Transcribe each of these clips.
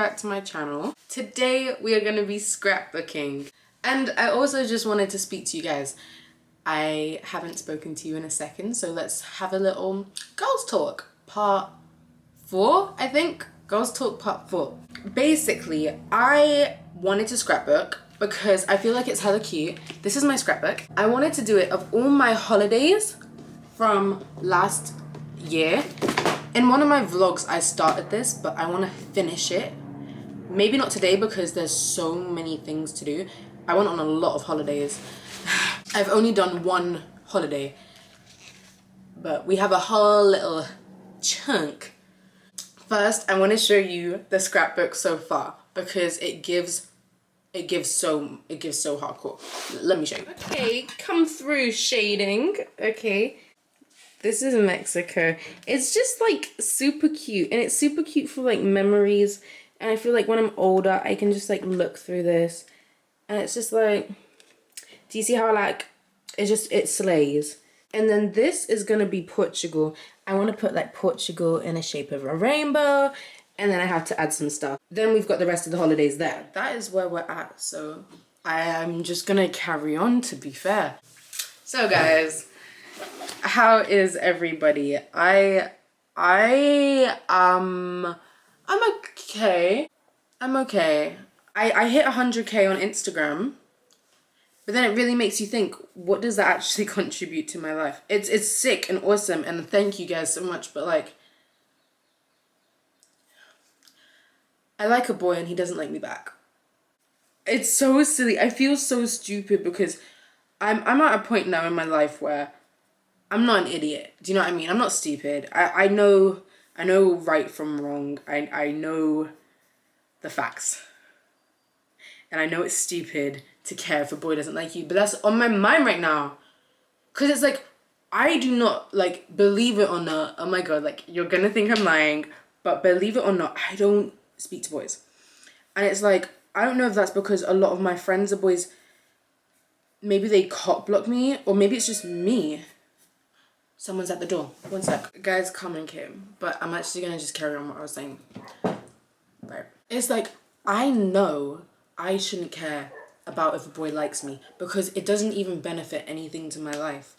back to my channel. Today we are going to be scrapbooking, and I also just wanted to speak to you guys. I haven't spoken to you in a second, so let's have a little girls talk part 4, I think. Girls talk part 4. Basically, I wanted to scrapbook because I feel like it's hella cute. This is my scrapbook. I wanted to do it of all my holidays from last year. In one of my vlogs I started this, but I want to finish it. Maybe not today because there's so many things to do. I went on a lot of holidays. I've only done one holiday, but we have a whole little chunk. First, I want to show you the scrapbook so far because it gives so hardcore. Let me show you. Okay, come through shading. Okay. This is Mexico. It's just like super cute, and it's super cute for like memories. And I feel like when I'm older, I can just like look through this, and it's just like, do you see how like it slays? And then this is gonna be Portugal. I want to put like Portugal in a shape of a rainbow, and then I have to add some stuff. Then we've got the rest of the holidays there. That is where we're at. So I am just gonna carry on, to be fair. So guys, how is everybody? I'm okay. I'm okay. I hit 100K on Instagram, but then it really makes you think, what does that actually contribute to my life? It's sick and awesome, and thank you guys so much, but like, I like a boy and he doesn't like me back. It's so silly. I feel so stupid because I'm at a point now in my life where I'm not an idiot. Do you know what I mean? I'm not stupid. I know right from wrong. I know the facts. And I know it's stupid to care if a boy doesn't like you, but that's on my mind right now. Cause it's like, I do not, like, believe it or not, oh my god, like, you're gonna think I'm lying, but believe it or not, I don't speak to boys. And it's like, I don't know if that's because a lot of my friends are boys, maybe they cock block me, or maybe it's just me. Someone's at the door. One sec. Guys, come and came. But I'm actually gonna just carry on what I was saying. Right. It's like, I know I shouldn't care about if a boy likes me because it doesn't even benefit anything to my life.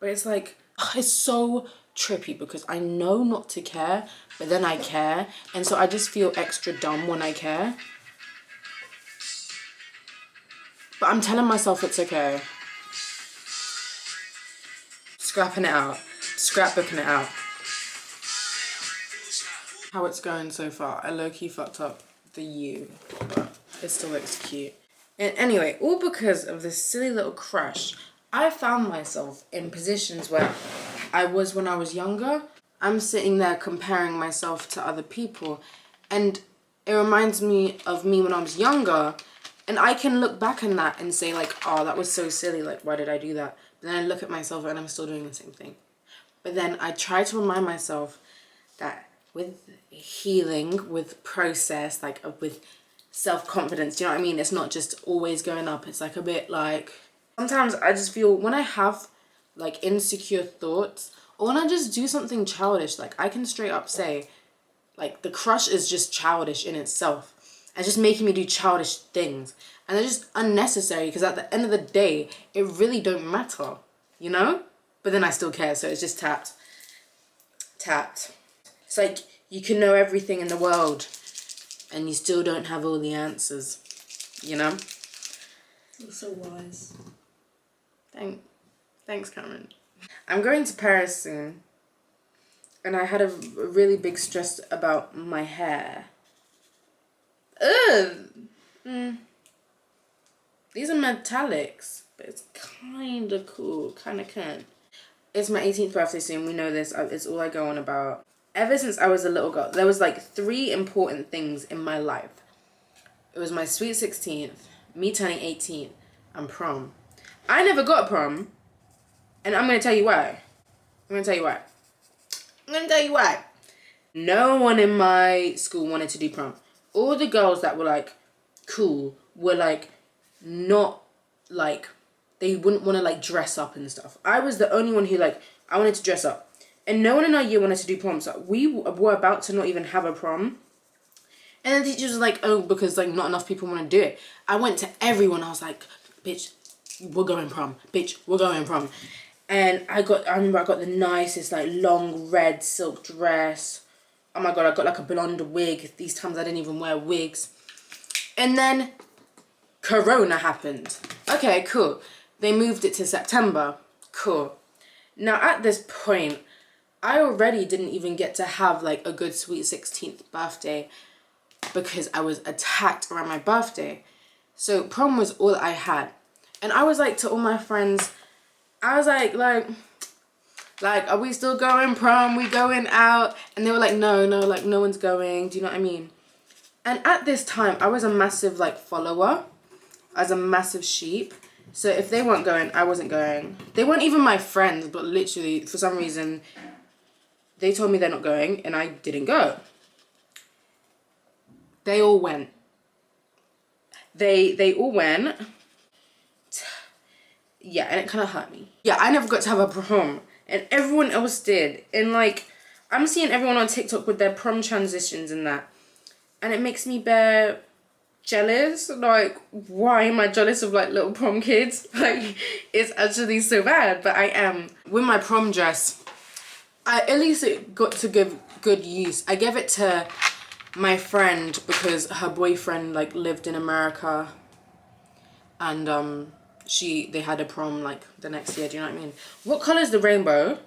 But it's like, it's so trippy because I know not to care, but then I care. And so I just feel extra dumb when I care. But I'm telling myself it's okay. Scrapping it out. Scrapbooking it out. How it's going so far. I low-key fucked up the U, but it still looks cute. And anyway, all because of this silly little crush, I found myself in positions where I was when I was younger. I'm sitting there comparing myself to other people, and it reminds me of me when I was younger, and I can look back on that and say like, oh, that was so silly, like, why did I do that? But then I look at myself and I'm still doing the same thing. But then I try to remind myself that with healing, with process, like with self-confidence, do you know what I mean? It's not just always going up. It's like a bit like, sometimes I just feel when I have like insecure thoughts, or when I just do something childish, like I can straight up say, like, the crush is just childish in itself. And just making me do childish things. And they're just unnecessary because at the end of the day, it really don't matter, you know? But then I still care, so it's just tapped. Tapped. It's like you can know everything in the world and you still don't have all the answers, you know? You're so wise. Thanks, Cameron. I'm going to Paris soon, and I had a really big stress about my hair. Ugh! These are metallics, but it's kind of cool, kind of can. It's my 18th birthday soon, we know this, it's all I go on about. Ever since I was a little girl, there was like 3 important things in my life. It was my sweet 16th, me turning 18, and prom. I never got a prom, and I'm going to tell you why. No one in my school wanted to do prom. All the girls that were like cool were like not like, they wouldn't want to like dress up and stuff. I was the only one who like, I wanted to dress up. And no one in our year wanted to do prom. So we were about to not even have a prom. And then the teacher was like, oh, because like not enough people want to do it. I went to everyone. I was like, bitch, we're going prom. Bitch, we're going prom. And I remember I got the nicest like long red silk dress. Oh my God, I got like a blonde wig. These times I didn't even wear wigs. And then Corona happened. Okay, cool. They moved it to September. Cool. Now at this point, I already didn't even get to have like a good sweet 16th birthday because I was attacked around my birthday. So prom was all I had. And I was like to all my friends, I was like, are we still going prom? We going out? And they were like, no, like no one's going. Do you know what I mean? And at this time, I was a massive like follower. I was a massive sheep. So if they weren't going, I wasn't going. They weren't even my friends, but literally for some reason, they told me they're not going and I didn't go. They all went. They all went. Yeah, and it kind of hurt me. Yeah, I never got to have a prom and everyone else did. And like, I'm seeing everyone on TikTok with their prom transitions and that. And it makes me bare jealous. Like, why am I jealous of like little prom kids? Like, it's actually so bad, but I am. With my prom dress, at least it got to give good use. I gave it to my friend because her boyfriend like lived in America and they had a prom like the next year. Do you know what I mean? What colour is the rainbow?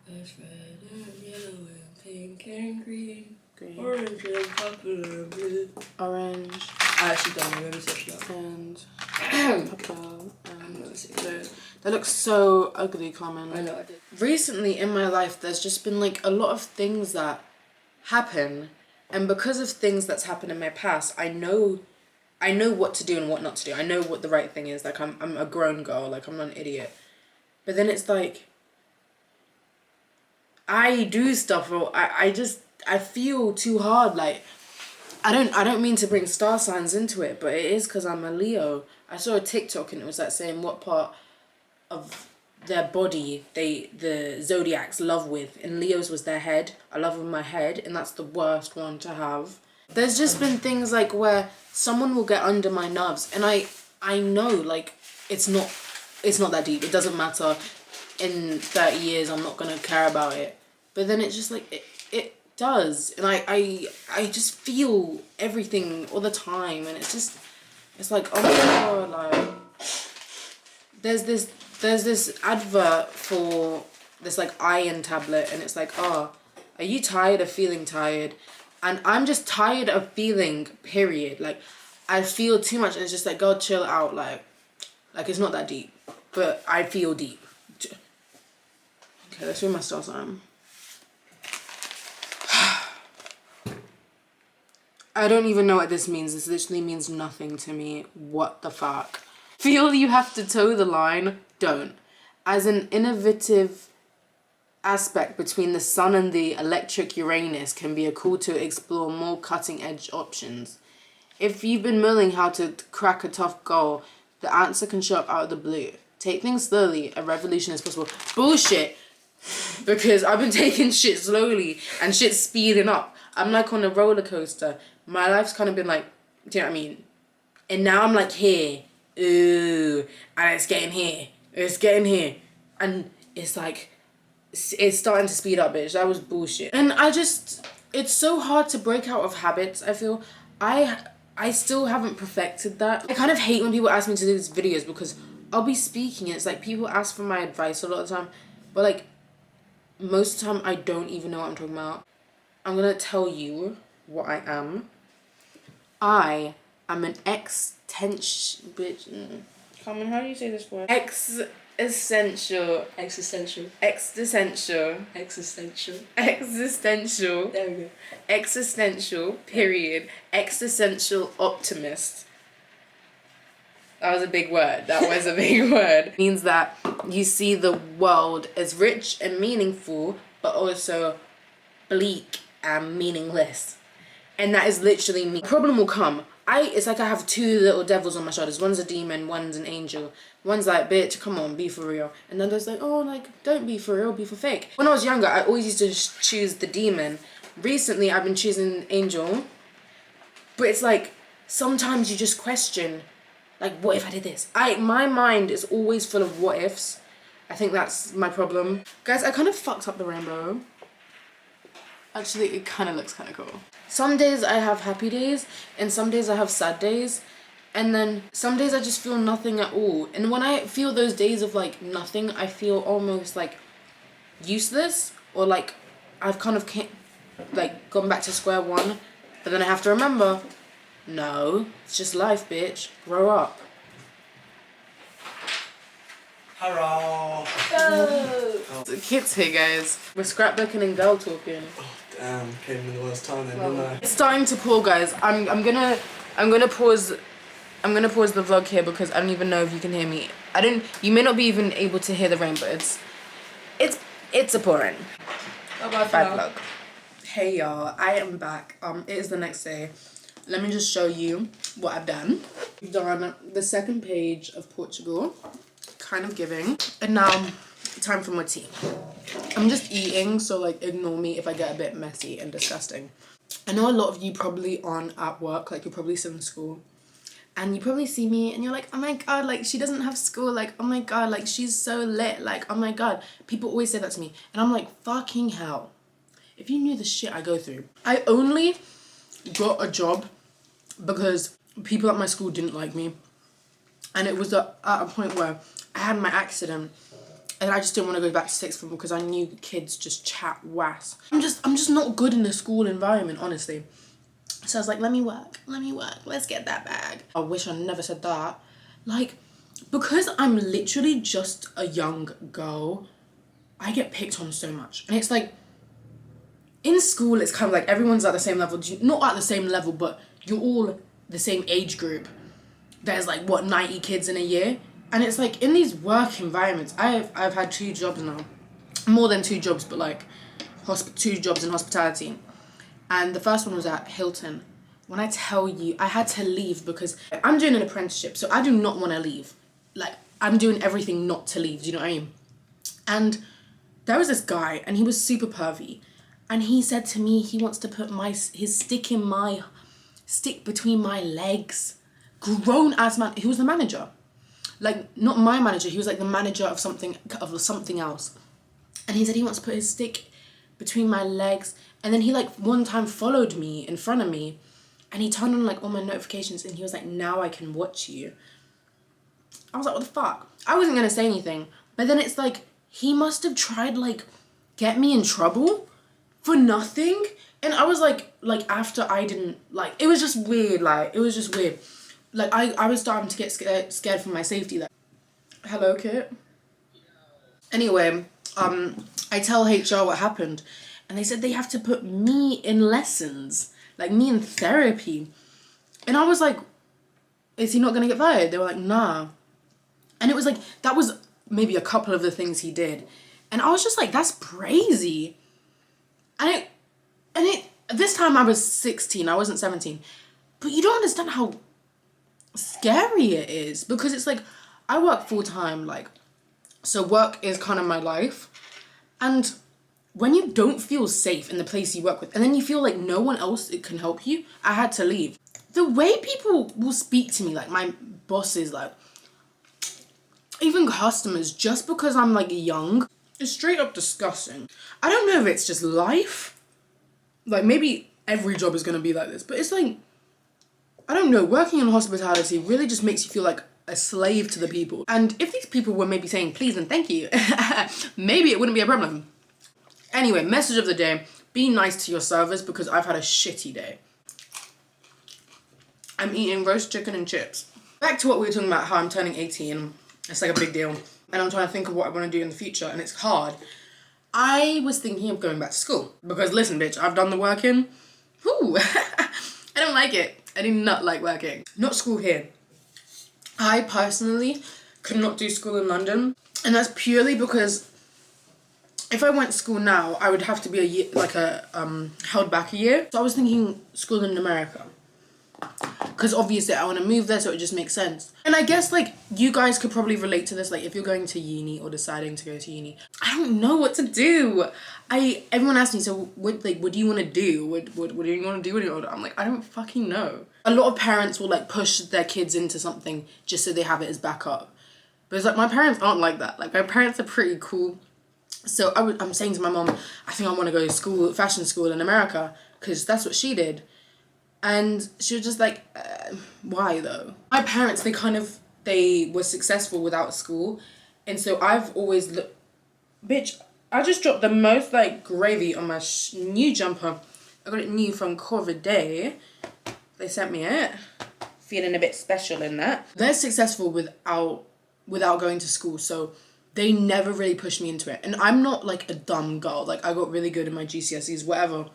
There's red and yellow and pink and green. Green. Orange and purple and blue. Orange. I actually don't remember such that. And purple and blue. That looks so ugly, Carmen. I know I did. Recently in my life, there's just been like a lot of things that happen, and because of things that's happened in my past, I know what to do and what not to do. I know what the right thing is. Like I'm a grown girl. Like I'm not an idiot. But then it's like I do stuff, or I feel too hard. Like I don't mean to bring star signs into it, but it is because I'm a Leo. I saw a TikTok and it was like saying what part of their body the zodiacs love with, and Leo's was their head. I love with my head, and that's the worst one to have. There's just been things like where someone will get under my nerves, and I know like it's not that deep. It doesn't matter. In 30 years I'm not gonna care about it. But then it's just like it does, and I just feel everything all the time, and it's like, oh my God, like there's this advert for this like iron tablet, and it's like, oh, are you tired of feeling tired? And I'm just tired of feeling, period. Like I feel too much, and it's just like, God, chill out. Like it's not that deep, but I feel deep. Okay, let's read my star sign. I don't even know what this means. This literally means nothing to me. What the fuck? Feel you have to toe the line? Don't. As an innovative aspect between the sun and the electric Uranus can be a call to explore more cutting edge options. If you've been mulling how to crack a tough goal, the answer can show up out of the blue. Take things slowly. A revolution is possible. Bullshit. Because I've been taking shit slowly and shit's speeding up. I'm like on a roller coaster. My life's kind of been like, do you know what I mean? And now I'm like here. Ooh. And it's getting here. It's getting here. And it's like, it's starting to speed up, bitch. That was bullshit. And it's so hard to break out of habits, I feel. I still haven't perfected that. I kind of hate when people ask me to do these videos because I'll be speaking and it's like people ask for my advice a lot of the time. But like, most of the time I don't even know what I'm talking about. I'm gonna tell you what I am. I am an existential. Come on, how do you say this word? Existential. There we go. Existential, period. Existential optimist. That was a big word. It means that you see the world as rich and meaningful, but also bleak and meaningless. And that is literally me. Problem will come. It's like I have two little devils on my shoulders. One's a demon, one's an angel. One's like, bitch, come on, be for real. And then there's like, oh, like, don't be for real, be for fake. When I was younger, I always used to choose the demon recently I've been choosing Angel, but it's like sometimes you just question, like, what if I did this? My mind is always full of what ifs. I think that's my problem. Guys, I kind of fucked up the rainbow. Actually, it kind of looks kind of cool. Some days I have happy days, and some days I have sad days. And then some days I just feel nothing at all. And when I feel those days of like nothing, I feel almost like useless, or like I've kind of like gone back to square one. But then I have to remember, no, it's just life, bitch. Grow up. Hello. The kids here, guys. We're scrapbooking and girl talking. Oh damn, came in the worst time then, didn't I? It's starting to pour, guys. I'm gonna pause the vlog here because I don't even know if you can hear me. You may not be even able to hear the rain, but it's a pouring. Bad vlog. Hey y'all, I am back. It is the next day. Let me just show you what I've done. We've done the second page of Portugal, kind of giving, and now time for my tea. I'm just eating, so like ignore me if I get a bit messy and disgusting. I know a lot of you probably aren't at work, like you're probably still in school, and you probably see me and you're like, oh my god, like she doesn't have school, like oh my god, like she's so lit, like oh my god. People always say that to me, and I'm like, fucking hell. If you knew the shit I go through. I only got a job because people at my school didn't like me, and it was at a point where I had my accident and I just didn't want to go back to sixth form because I knew kids just chat wass. I'm just not good in the school environment, honestly. So I was like, let me work, let's get that bag. I wish I never said that. Like, because I'm literally just a young girl, I get picked on so much. And it's like, in school, it's kind of like everyone's at the same level. Not at the same level, but you're all the same age group. There's like, what, 90 kids in a year? And it's like, in these work environments, I've had 2 jobs now. More than 2 jobs, but like 2 jobs in hospitality. And the first one was at Hilton. When I tell you, I had to leave because I'm doing an apprenticeship, so I do not want to leave. Like, I'm doing everything not to leave, do you know what I mean? And there was this guy, and he was super pervy. And he said to me, he wants to put his stick between my legs. Grown ass man. He was the manager. Like, not my manager, he was like the manager of something else. And he said he wants to put his stick between my legs. And then he like one time followed me in front of me, and he turned on like all my notifications, and he was like, now I can watch you. I was like, what the fuck? I wasn't gonna say anything, but then it's like, he must have tried like get me in trouble for nothing. And I was like after I didn't, like, it was just weird, like, it was just weird. Like, I was starting to get scared for my safety. Like, hello, Kit. Anyway, I tell HR what happened, and they said they have to put me in lessons, like me in therapy. And I was like, is he not gonna get fired? They were like, nah. And it was like, that was maybe a couple of the things he did. And I was just like, that's crazy. And this time I was 16, I wasn't 17. But you don't understand how scary it is, because it's like, I work full time, like, so work is kind of my life. And when you don't feel safe in the place you work with, and then you feel like no one else can help you, I had to leave. The way people will speak to me, like my bosses, like even customers, just because I'm like young, is straight up disgusting. I don't know if it's just life, like maybe every job is gonna be like this, but it's like, I don't know, working in hospitality really just makes you feel like a slave to the people. And if these people were maybe saying please and thank you, maybe it wouldn't be a problem. Anyway, message of the day, be nice to your servers, because I've had a shitty day. I'm eating roast chicken and chips. Back to what we were talking about, how I'm turning 18. It's like a big deal. And I'm trying to think of what I want to do in the future, and it's hard. I was thinking of going back to school. Because listen, bitch, I've done the working. Whew. I don't like it. I do not like working. Not school here. I personally could not do school in London. And that's purely because if I went to school now, I would have to be a year, like held back a year. So I was thinking school in America. because obviously I want to move there, so it just makes sense. And I guess like you guys could probably relate to this, like if you're going to uni or deciding to go to uni. I don't know what to do. Everyone asks me, so what do you want to do? What do you want to do when you're older? I'm like, I don't fucking know. A lot of parents will like push their kids into something just so they have it as backup. But it's like, my parents aren't like that. Like, my parents are pretty cool. So I'm saying to my mom, I think I want to go to school, fashion school in America, because that's what she did. And she was just like, why though? My parents, they were successful without school. And so I've always bitch, I just dropped the most like gravy on my new jumper. I got it new from Corvidae. They sent me it. Feeling a bit special in that. They're successful without going to school, so they never really pushed me into it. And I'm not like a dumb girl. Like, I got really good in my GCSEs, whatever.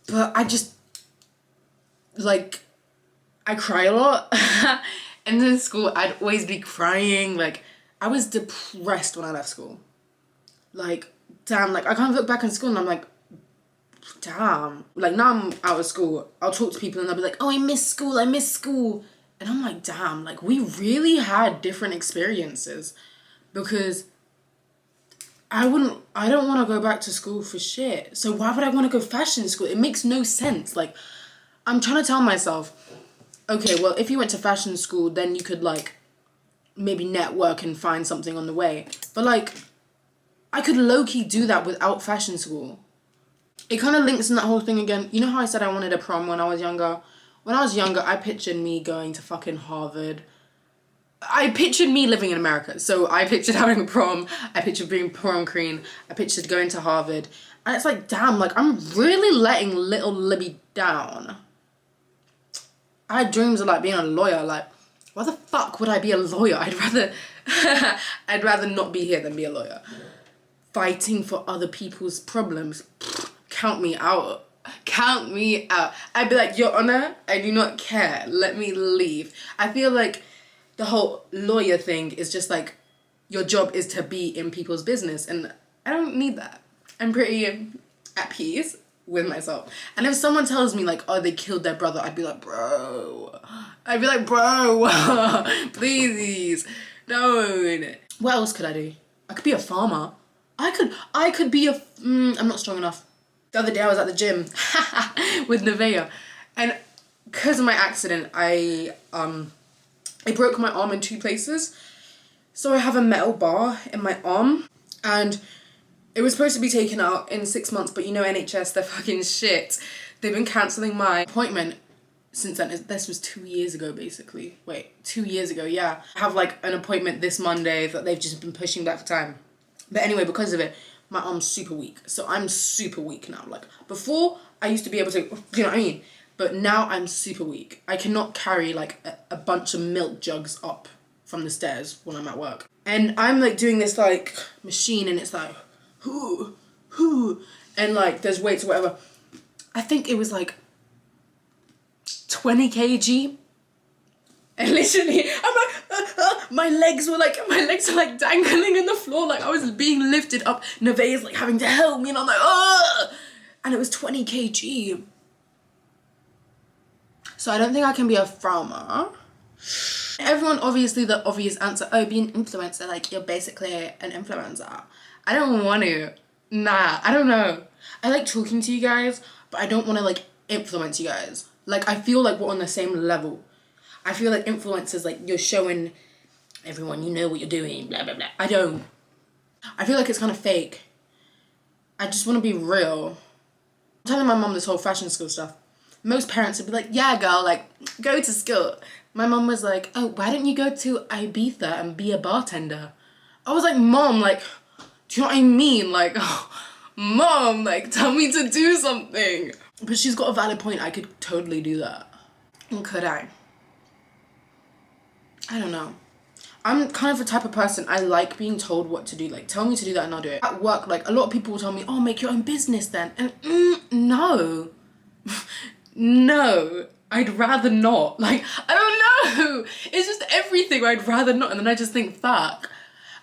But I just, like, I cry a lot. And in school, I'd always be crying. Like, I was depressed when I left school. Like, damn, like, I can't look back in school and I'm like, damn. Like, now I'm out of school, I'll talk to people and they'll be like, oh, I miss school. And I'm like, damn, like, we really had different experiences, because I don't want to go back to school for shit. So why would I want to go fashion school? It makes no sense. Like, I'm trying to tell myself, okay, well, if you went to fashion school, then you could, like, maybe network and find something on the way. But, like, I could low-key do that without fashion school. It kind of links in that whole thing again. You know how I said I wanted a prom when I was younger? When I was younger, I pictured me going to fucking Harvard. I pictured me living in America. So I pictured having a prom. I pictured being prom queen. I pictured going to Harvard. And it's like, damn, like, I'm really letting little Libby down. I had dreams of, like, being a lawyer. Like, why the fuck would I be a lawyer? I'd rather not be here than be a lawyer. Fighting for other people's problems. Count me out. Count me out. I'd be like, Your Honor, I do not care. Let me leave. I feel like the whole lawyer thing is just like, your job is to be in people's business. And I don't need that. I'm pretty at peace with myself. And if someone tells me like, oh, they killed their brother, I'd be like, bro. Please, don't. What else could I do? I could be a farmer. I could be I'm not strong enough. The other day I was at the gym with Nevaeh, and because of my accident, I broke my arm in 2 places. So I have a metal bar in my arm, and it was supposed to be taken out in 6 months, but you know NHS, they're fucking shit. They've been cancelling my appointment since then. This was 2 years ago, basically. Wait, 2 years ago, yeah. I have like an appointment this Monday that they've just been pushing back for time. But anyway, because of it, my arm's super weak. So I'm super weak now. Like, before, I used to be able to, you know what I mean? But now I'm super weak. I cannot carry like a bunch of milk jugs up from the stairs when I'm at work. And I'm like doing this like machine, and it's like, whoo, and like there's weights or whatever. I think it was like 20 kg. And literally, I'm like, my legs were like dangling in the floor, like I was being lifted up. Nevaeh's like having to help me, and I'm like, ugh! And it was 20 kg. So I don't think I can be a farmer. Everyone, obviously, the obvious answer, oh, be an influencer, like you're basically an influencer. I don't want to. Nah, I don't know. I like talking to you guys, but I don't want to like influence you guys. Like, I feel like we're on the same level. I feel like influencers, like, you're showing everyone you know what you're doing, blah, blah, blah. I don't. I feel like it's kind of fake. I just want to be real. I'm telling my mom this whole fashion school stuff. Most parents would be like, yeah, girl, like, go to school. My mom was like, oh, why don't you go to Ibiza and be a bartender? I was like, Mom, like, do you know what I mean? Like, oh, Mom, like, tell me to do something. But she's got a valid point. I could totally do that. And could I? I don't know. I'm kind of the type of person, I like being told what to do. Like, tell me to do that and I'll do it. At work, like, a lot of people will tell me, oh, make your own business then. And no. No. I'd rather not. Like, I don't know. It's just everything I'd rather not. And then I just think, fuck.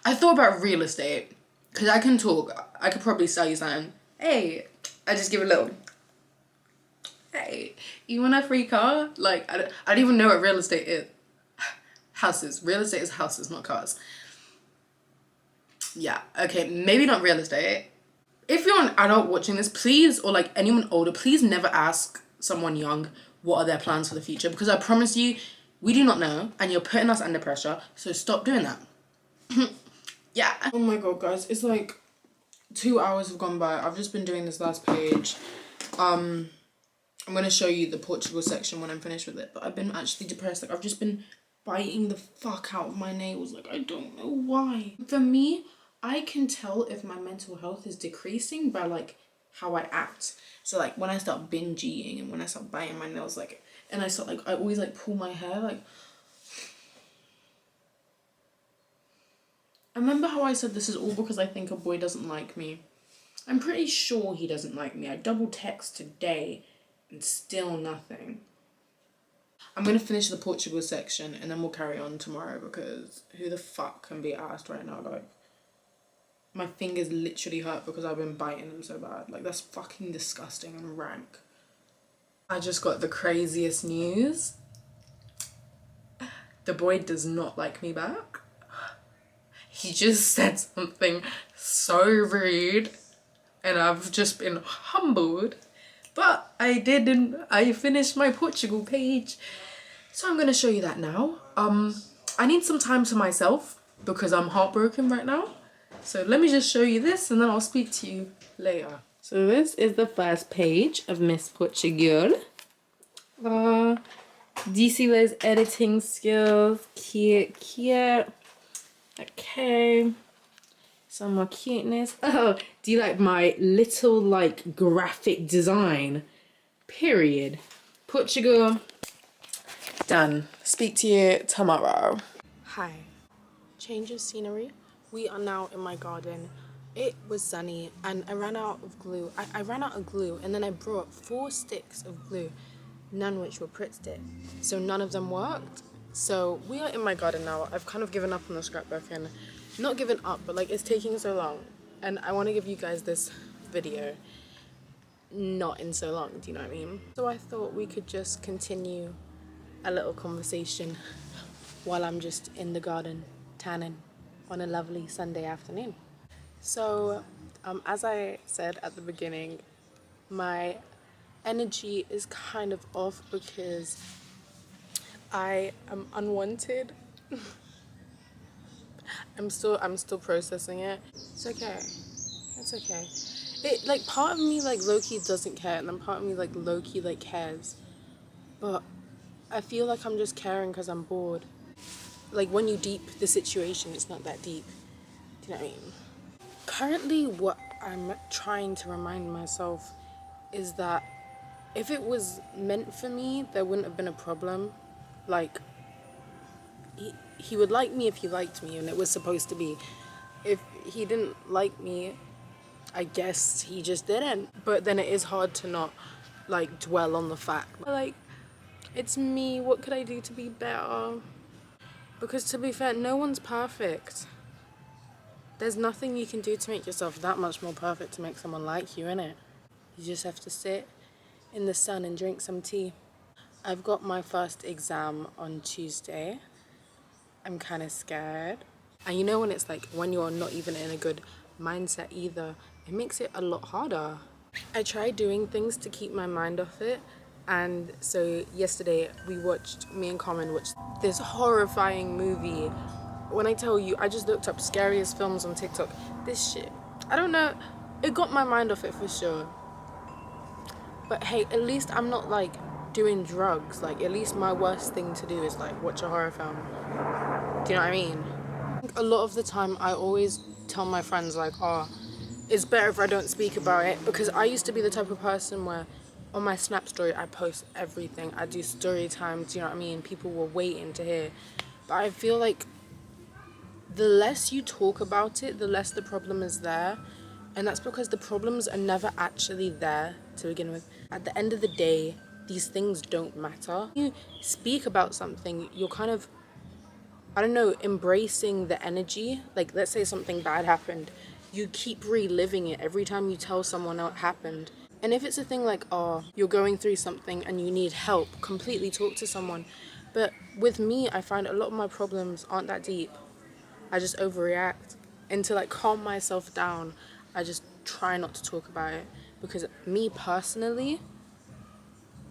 I thought about real estate. Because I can talk. I could probably sell you something. Hey. I just give a little. Hey, you want a free car? Like, I don't even know what real estate is. Houses. Real estate is houses, not cars. Yeah, okay, maybe not real estate. If you're an adult watching this, please, or like anyone older, please never ask someone young what are their plans for the future, because I promise you, we do not know, and you're putting us under pressure, so stop doing that. Yeah. Oh my god, guys, it's like 2 hours have gone by. I've just been doing this last page. I'm gonna show you the Portugal section when I'm finished with it, but I've been actually depressed. Like, I've just been biting the fuck out of my nails. Like, I don't know why. For me, I can tell if my mental health is decreasing by like how I act. So like when I start binge eating and when I start biting my nails, like, and I start like, I always like pull my hair, like. I remember how I said this is all because I think a boy doesn't like me. I'm pretty sure he doesn't like me. I double text today and still nothing. I'm going to finish the Portugal section and then we'll carry on tomorrow, because who the fuck can be asked right now? Like, my fingers literally hurt because I've been biting them so bad. Like, that's fucking disgusting and rank. I just got the craziest news. The boy does not like me back. He just said something so rude and I've just been humbled. But I finished my Portugal page. So I'm gonna show you that now. I need some time to myself because I'm heartbroken right now. So let me just show you this and then I'll speak to you later. So this is the first page of Miss Portugal. DC Lo's editing skills, cute. Okay. Some more cuteness. Oh, do you like my little like graphic design? Period. Portugal. Done. Speak to you tomorrow. Hi. Change of scenery. We are now in my garden. It was sunny and I ran out of glue. I ran out of glue and then I brought 4 sticks of glue, none which were Pritt stick. So none of them worked. So we are in my garden now. I've kind of given up on the scrapbook, and not given up, but like it's taking so long. And I want to give you guys this video not in so long, do you know what I mean? So I thought we could just continue a little conversation while I'm just in the garden tanning on a lovely Sunday afternoon. So as I said at the beginning, my energy is kind of off because I am unwanted. I'm still processing it. It's okay. It's okay. It like part of me like low-key doesn't care, and then part of me like low-key like cares. But I feel like I'm just caring because I'm bored. Like when you deep the situation, it's not that deep. Do you know what I mean? Currently, what I'm trying to remind myself is that if it was meant for me, there wouldn't have been a problem. Like, he would like me if he liked me, and it was supposed to be. If he didn't like me, I guess he just didn't. But then it is hard to not, like, dwell on the fact. Like, it's me, what could I do to be better? Because to be fair, no one's perfect. There's nothing you can do to make yourself that much more perfect to make someone like you, innit? You just have to sit in the sun and drink some tea. I've got my first exam on Tuesday. I'm kind of scared. And you know when it's like, when you're not even in a good mindset either, it makes it a lot harder. I try doing things to keep my mind off it. And so yesterday me and Carmen watched this horrifying movie. When I tell you, I just looked up scariest films on TikTok. This shit, I don't know, it got my mind off it for sure. But hey, at least I'm not like doing drugs. Like, at least my worst thing to do is like watch a horror film. Do you know what I mean? A lot of the time I always tell my friends like, oh, it's better if I don't speak about it, because I used to be the type of person where on my Snap story I post everything. I do story time, do you know what I mean? People were waiting to hear. But I feel like the less you talk about it, the less the problem is there. And that's because the problems are never actually there to begin with. At the end of the day, these things don't matter. You speak about something, you're kind of, I don't know, embracing the energy. Like, let's say something bad happened. You keep reliving it every time you tell someone how it happened. And if it's a thing like, oh, you're going through something and you need help, completely talk to someone. But with me, I find a lot of my problems aren't that deep. I just overreact. And to like calm myself down, I just try not to talk about it. Because me personally,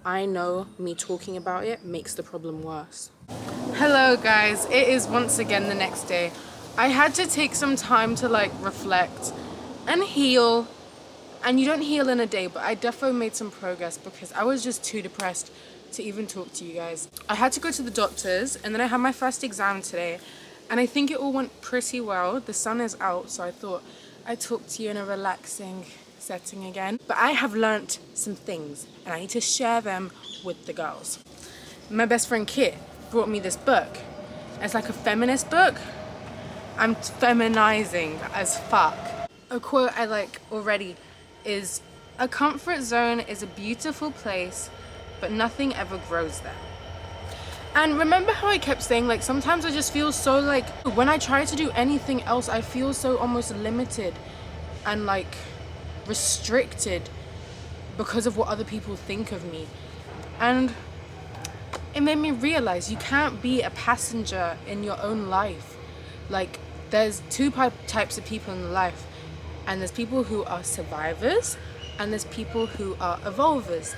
I know me talking about it makes the problem worse. Hello guys, it is once again the next day. I had to take some time to like reflect and heal. And you don't heal in a day, but I definitely made some progress because I was just too depressed to even talk to you guys. I had to go to the doctors and then I had my first exam today and I think it all went pretty well. The sun is out, so I thought I'd talk to you in a relaxing setting again. But I have learnt some things and I need to share them with the girls. My best friend Kit brought me this book. It's like a feminist book. I'm feminizing as fuck. A quote I like already is, "A comfort zone is a beautiful place, but nothing ever grows there." And remember how I kept saying, like, sometimes I just feel so like, when I try to do anything else, I feel so almost limited and like restricted because of what other people think of me. And it made me realize you can't be a passenger in your own life. Like, there's two types of people in life. And there's people who are survivors and there's people who are evolvers.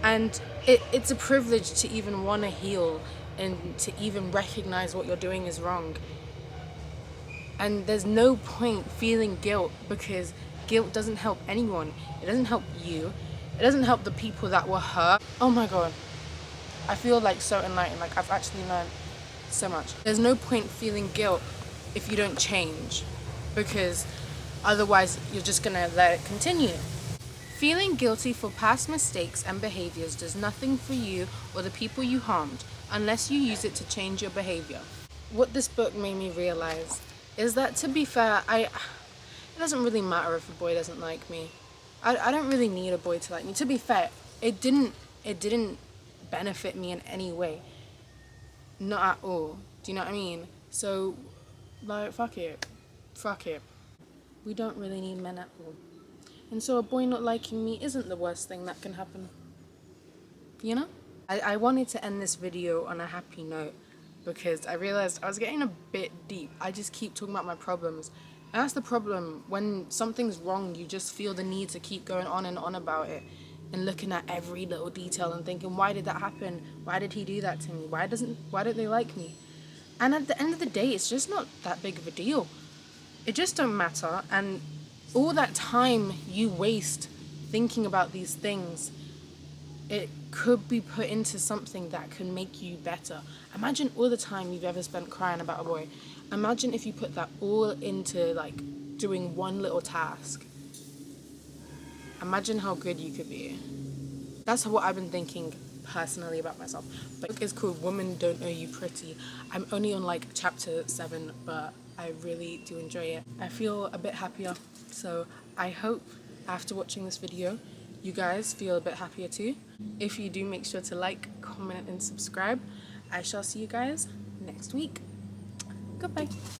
And it's a privilege to even want to heal and to even recognize what you're doing is wrong. And there's no point feeling guilt because guilt doesn't help anyone. It doesn't help you. It doesn't help the people that were hurt. Oh my God. I feel like so enlightened. Like I've actually learned so much. There's no point feeling guilt if you don't change because otherwise, you're just gonna let it continue. Feeling guilty for past mistakes and behaviors does nothing for you or the people you harmed unless you use it to change your behavior. What this book made me realize is that, to be fair, it doesn't really matter if a boy doesn't like me. I don't really need a boy to like me. To be fair, it didn't benefit me in any way. Not at all. Do you know what I mean? So, like, fuck it. We don't really need men at all. And so a boy not liking me isn't the worst thing that can happen. You know? I wanted to end this video on a happy note because I realized I was getting a bit deep. I just keep talking about my problems. And that's the problem. When something's wrong, you just feel the need to keep going on and on about it and looking at every little detail and thinking, why did that happen? Why did he do that to me? Why don't they like me? And at the end of the day, it's just not that big of a deal. It just don't matter, and all that time you waste thinking about these things, it could be put into something that can make you better. Imagine all the time you've ever spent crying about a boy. Imagine if you put that all into like doing one little task. Imagine how good you could be. That's what I've been thinking personally about myself. But it's called Women Don't Know You Pretty. I'm only on like chapter 7, but I really do enjoy it. I feel a bit happier, so I hope after watching this video you guys feel a bit happier too. If you do, make sure to like, comment and subscribe. I shall see you guys next week. Goodbye.